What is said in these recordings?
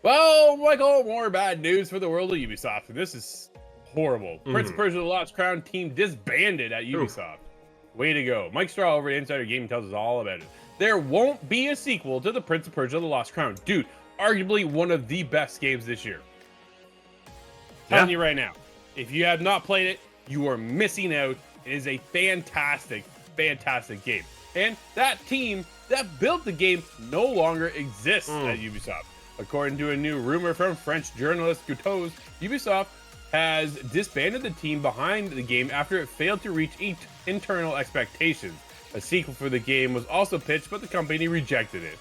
Well, Michael, more bad news for the world of Ubisoft. This is horrible. Prince of Persia: The Lost Crown team disbanded at Ubisoft. Way to go. Mike Straw over at Insider Gaming tells us all about it. There won't be a sequel to the Prince of Persia: The Lost Crown. Dude, arguably one of the best games this year. Telling you right now, if you have not played it, you are missing out. It is a fantastic, fantastic game. And that team that built the game no longer exists at Ubisoft. According to a new rumor from French journalist Gautoz, Ubisoft has disbanded the team behind the game after it failed to reach internal expectations. A sequel for the game was also pitched, but the company rejected it.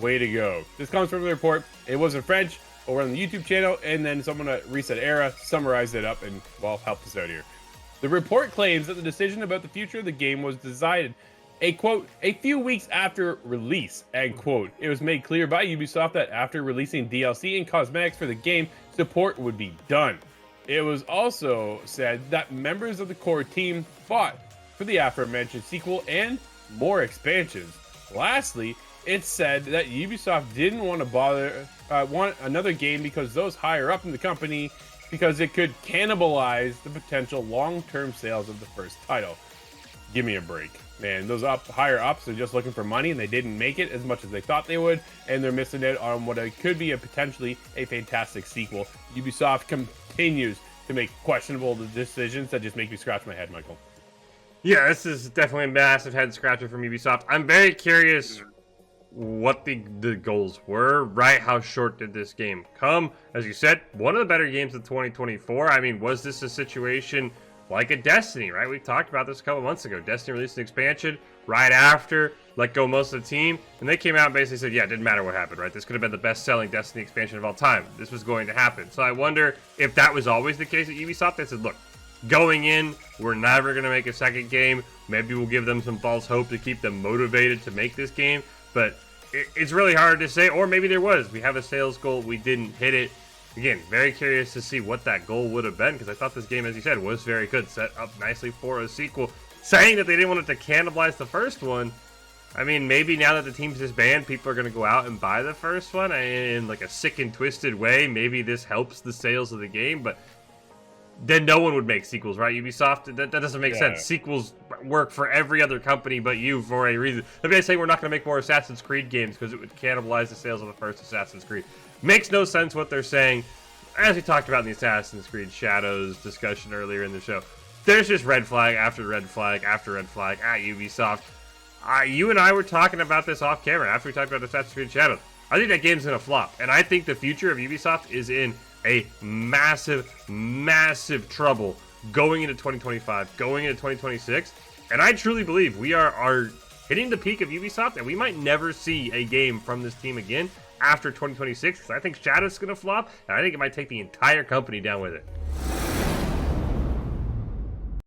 Way to go. This comes from the report. It was in French over on the YouTube channel, and then someone at Reset Era summarized it up and, well, helped us out here. The report claims that the decision about the future of the game was decided a few weeks after release, end quote. It was made clear by Ubisoft that after releasing DLC and cosmetics for the game, support would be done. It was also said that members of the core team fought for the aforementioned sequel and more expansions. Lastly, it said that Ubisoft didn't want to want another game because those higher up in the company, because it could cannibalize the potential long-term sales of the first title. Give me a break. Man, those higher ups are just looking for money, and they didn't make it as much as they thought they would, and they're missing out on what could be potentially a fantastic sequel. Ubisoft continues to make questionable decisions that just make me scratch my head, Michael. Yeah, this is definitely a massive head scratcher from Ubisoft. I'm very curious what the goals were, right? How short did this game come? As you said, one of the better games of 2024. I mean, was this a situation like a Destiny, right? We talked about this a couple months ago. Destiny released an expansion right after, let go most of the team, and they came out and basically said, yeah, it didn't matter what happened, right? This could have been the best-selling Destiny expansion of all time. This was going to happen. So I wonder if that was always the case at Ubisoft. They said, look, going in, we're never going to make a second game. Maybe we'll give them some false hope to keep them motivated to make this game, but it's really hard to say. Or maybe there was. We have a sales goal, we didn't hit it. Again, very curious to see what that goal would have been, because I thought this game, as you said, was very good, set up nicely for a sequel. Saying that they didn't want it to cannibalize the first one, I mean, maybe now that the team's disbanded, people are going to go out and buy the first one in like a sick and twisted way. Maybe this helps the sales of the game, but then no one would make sequels, right? Ubisoft, that doesn't make sense. Sequels work for every other company but you for a reason. Maybe they say we're not going to make more Assassin's Creed games because it would cannibalize the sales of the first Assassin's Creed. Makes no sense what they're saying. As we talked about in the Assassin's Creed Shadows discussion earlier in the show, there's just red flag after red flag after red flag at Ubisoft. You and I were talking about this off camera after we talked about Assassin's Creed Shadows. I think that game's going to flop, and I think the future of Ubisoft is in a massive, massive trouble going into 2025, going into 2026, and I truly believe we are hitting the peak of Ubisoft, and we might never see a game from this team again after 2026, because I think Shadow's going to flop, and I think it might take the entire company down with it.